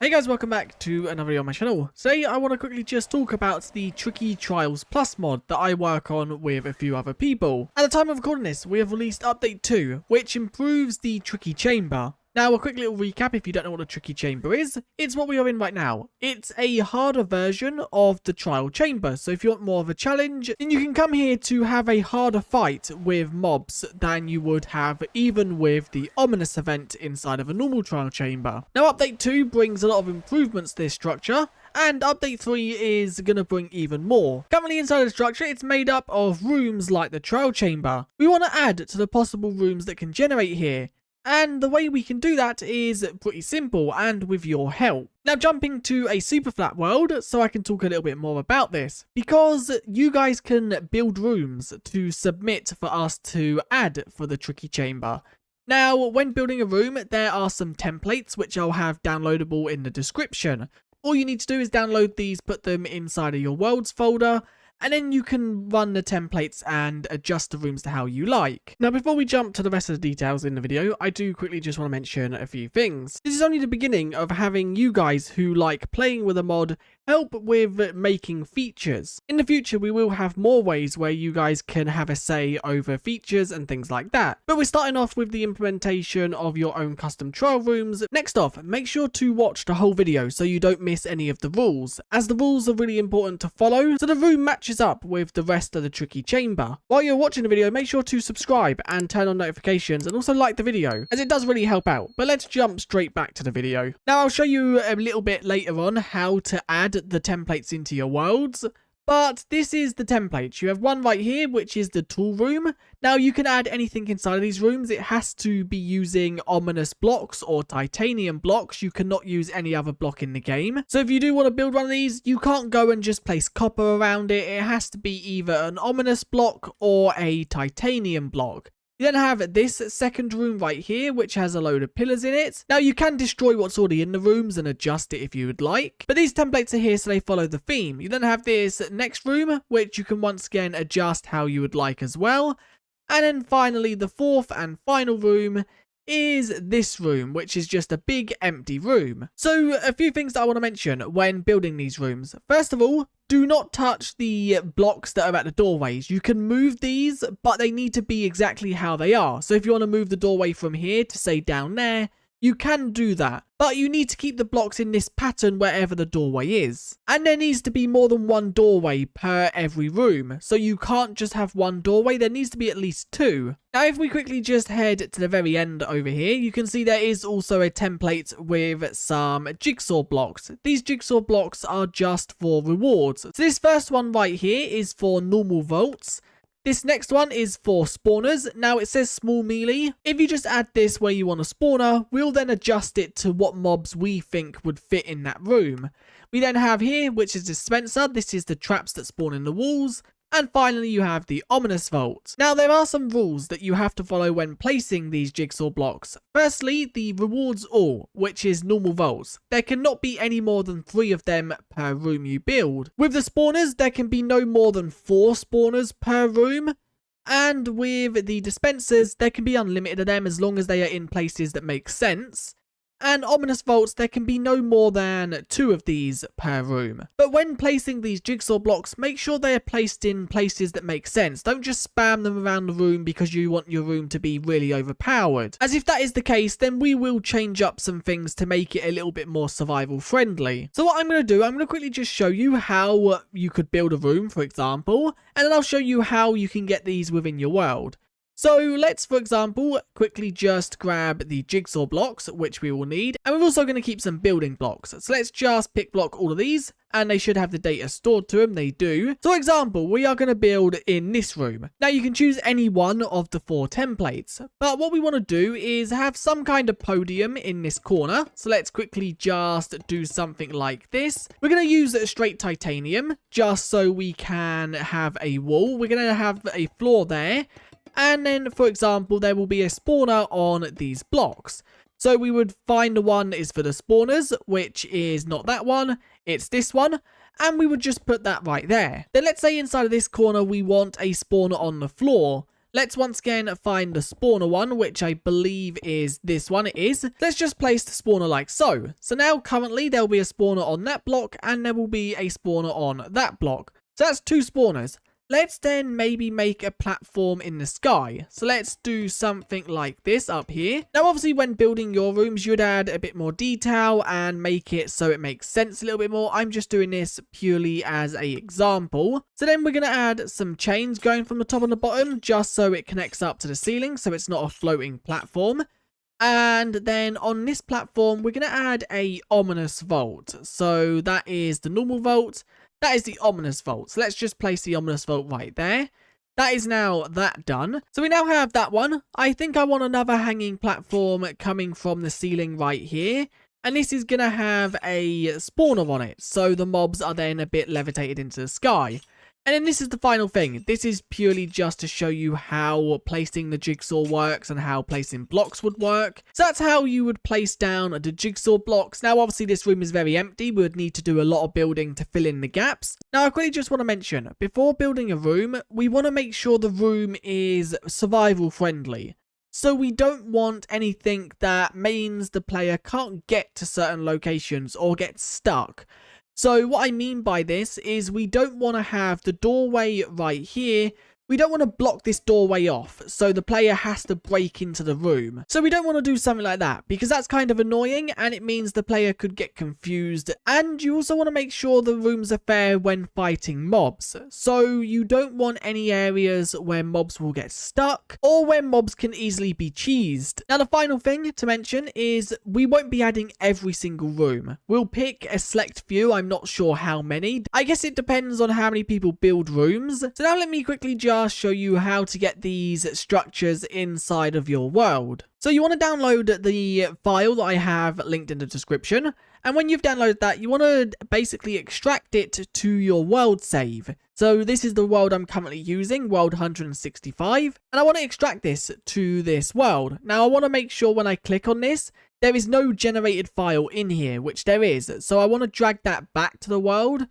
Hey guys, welcome back to another video on my channel. Today I want to quickly just talk about the Tricky Trials Plus mod that I work on with a few other people. At the time of recording this, we have released update 2, which improves the Tricky Chamber. Now, a quick little recap if you don't know what a Tricky Chamber is. It's what we are in right now. It's a harder version of the Trial Chamber. So if you want more of a challenge, then you can come here to have a harder fight with mobs than you would have even with the Ominous event inside of a normal Trial Chamber. Now, update 2 brings a lot of improvements to this structure, and update 3 is going to bring even more. Currently inside the structure, it's made up of rooms like the Trial Chamber. We want to add to the possible rooms that can generate here. And the way we can do that is pretty simple and with your help. Now jumping to a super flat world so I can talk a little bit more about this. Because you guys can build rooms to submit for us to add for the Tricky Chamber. Now when building a room there are some templates which I'll have downloadable in the description. All you need to do is download these, put them inside of your worlds folder, and then you can run the templates and adjust the rooms to how you like. Now, before we jump to the rest of the details in the video, I do quickly just want to mention a few things. This is only the beginning of having you guys who like playing with a mod help with making features. In the future, we will have more ways where you guys can have a say over features and things like that. But we're starting off with the implementation of your own custom trial rooms. Next off, make sure to watch the whole video so you don't miss any of the rules, as the rules are really important to follow so the room matches up with the rest of the Tricky Chamber. While you're watching the video, make sure to subscribe and turn on notifications and also like the video, as it does really help out. But let's jump straight back to the video. Now I'll show you a little bit later on how to add the templates into your worlds. But this is the template. You have one right here, which is the tool room. Now you can add anything inside of these rooms. It has to be using ominous blocks or titanium blocks. You cannot use any other block in the game. So if you do want to build one of these, you can't go and just place copper around it. It has to be either an ominous block or a titanium block. You then have this second room right here, which has a load of pillars in it. Now, you can destroy what's already in the rooms and adjust it if you would like. But these templates are here so they follow the theme. You then have this next room, which you can once again adjust how you would like as well. And then finally, the fourth and final room is this room, which is just a big empty room. So a few things that I want to mention when building these rooms. First of all, do not touch the blocks that are at the doorways. You can move these, but they need to be exactly how they are. So if you want to move the doorway from here to say down there, you can do that, but you need to keep the blocks in this pattern wherever the doorway is. And there needs to be more than one doorway per every room, so you can't just have one doorway, there needs to be at least two. Now if we quickly just head to the very end over here, you can see there is also a template with some jigsaw blocks. These jigsaw blocks are just for rewards. So this first one right here is for normal vaults. This next one is for spawners. Now it says small melee. If you just add this where you want a spawner, we'll then adjust it to what mobs we think would fit in that room. We then have here, which is dispenser. This is the traps that spawn in the walls. And finally, you have the ominous vault. Now, there are some rules that you have to follow when placing these jigsaw blocks. Firstly, the rewards all, which is normal vaults. There cannot be any more than 3 of them per room you build. With the spawners, there can be no more than 4 spawners per room. And with the dispensers, there can be unlimited of them as long as they are in places that make sense. And ominous vaults, there can be no more than 2 of these per room. But when placing these jigsaw blocks, make sure they are placed in places that make sense. Don't just spam them around the room because you want your room to be really overpowered. As if that is the case, then we will change up some things to make it a little bit more survival friendly. So what I'm going to do, I'm going to quickly just show you how you could build a room, for example. And then I'll show you how you can get these within your world. So let's, for example, quickly just grab the jigsaw blocks, which we will need. And we're also going to keep some building blocks. So let's just pick block all of these. And they should have the data stored to them. They do. So for example, we are going to build in this room. Now you can choose any one of the 4 templates. But what we want to do is have some kind of podium in this corner. So let's quickly just do something like this. We're going to use straight titanium just so we can have a wall. We're going to have a floor there. And then, for example, there will be a spawner on these blocks. So we would find the one is for the spawners, which is not that one, it's this one. And we would just put that right there. Then let's say inside of this corner, we want a spawner on the floor. Let's once again find the spawner one, which I believe is this one. It is. Let's just place the spawner like so. So now currently there'll be a spawner on that block and there will be a spawner on that block. So that's 2 spawners. Let's then maybe make a platform in the sky. So let's do something like this up here. Now, obviously, when building your rooms, you'd add a bit more detail and make it so it makes sense a little bit more. I'm just doing this purely as an example. So then we're going to add some chains going from the top and the bottom, just so it connects up to the ceiling, so it's not a floating platform. And then on this platform, we're going to add a ominous vault. So that is the normal vault. That is the ominous vault. So let's just place the ominous vault right there. That is now that done. So we now have that one. I think I want another hanging platform coming from the ceiling right here. And this is going to have a spawner on it. So the mobs are then a bit levitated into the sky. And then this is the final thing. This is purely just to show you how placing the jigsaw works and how placing blocks would work. So that's how you would place down the jigsaw blocks. Now, obviously, this room is very empty. We would need to do a lot of building to fill in the gaps. Now, I quickly just want to mention, before building a room, we want to make sure the room is survival friendly. So we don't want anything that means the player can't get to certain locations or get stuck. So what I mean by this is we don't want to have the doorway right here. We don't want to block this doorway off, so the player has to break into the room. So we don't want to do something like that, because that's kind of annoying, and it means the player could get confused. And you also want to make sure the rooms are fair when fighting mobs. So you don't want any areas where mobs will get stuck, or where mobs can easily be cheesed. Now, the final thing to mention is we won't be adding every single room. We'll pick a select few, I'm not sure how many. I guess it depends on how many people build rooms. So now let me quickly just show you how to get these structures inside of your world. So you want to download the file that I have linked in the description, and when you've downloaded that, you want to basically extract it to your world save. So this is the world I'm currently using, world 165, and I want to extract this to this world. Now I want to make sure when I click on this, there is no generated file in here, which there is. So I want to drag that back to the world.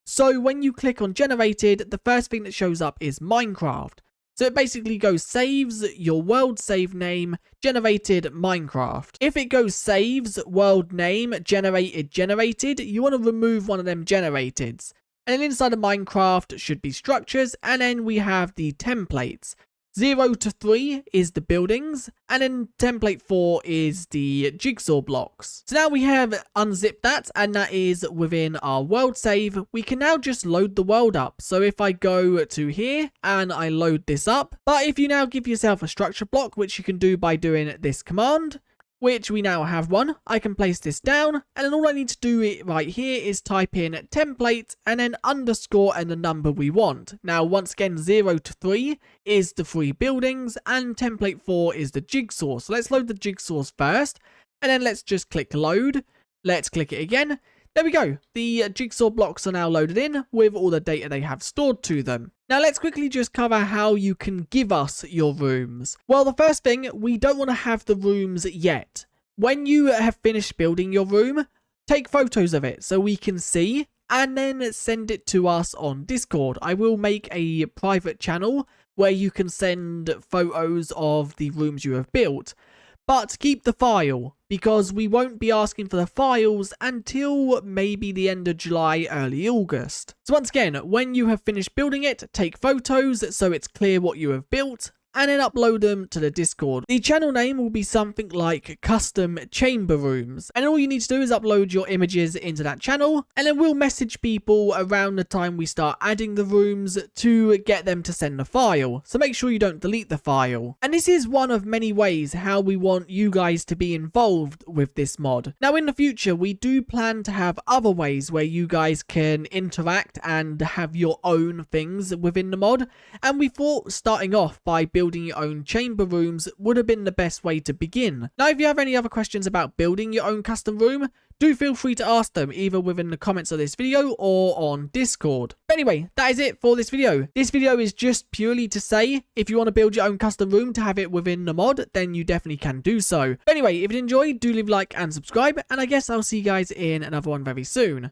So when you click on generated, the first thing that shows up is Minecraft. So it basically goes saves your world save name, generated Minecraft. If it goes saves world name, generated, you want to remove one of them generateds. And then inside of Minecraft should be structures, and then we have the templates. 0 to 3 is the buildings, and then template 4 is the jigsaw blocks. So now we have unzipped that, and that is within our world save. We can now just load the world up. So if I go to here and I load this up, but if you now give yourself a structure block, which you can do by doing this command, which we now have one, I can place this down, and then all I need to do right here is type in template and then underscore and the number we want. Now, once again, 0 to 3 is the 3 buildings, and template 4 is the jigsaw. So let's load the jigsaws first, and then let's just click load. Let's click it again. There we go. The jigsaw blocks are now loaded in with all the data they have stored to them. Now let's quickly just cover how you can give us your rooms. Well, the first thing, we don't want to have the rooms yet. When you have finished building your room, take photos of it so we can see, and then send it to us on Discord. I will make a private channel where you can send photos of the rooms you have built. But keep the file, because we won't be asking for the files until maybe the end of July, early August. So once again, when you have finished building it, take photos so it's clear what you have built, and then upload them to the Discord. The channel name will be something like Custom Chamber Rooms, and all you need to do is upload your images into that channel, and then we'll message people around the time we start adding the rooms to get them to send the file. So make sure you don't delete the file. And this is one of many ways how we want you guys to be involved with this mod. Now in the future, we do plan to have other ways where you guys can interact and have your own things within the mod, and we thought starting off by building your own chamber rooms would have been the best way to begin. Now, if you have any other questions about building your own custom room, do feel free to ask them either within the comments of this video or on Discord. But anyway, that is it for this video. This video is just purely to say, if you want to build your own custom room to have it within the mod, then you definitely can do so. But anyway, if you enjoyed, do leave a like and subscribe, and I guess I'll see you guys in another one very soon.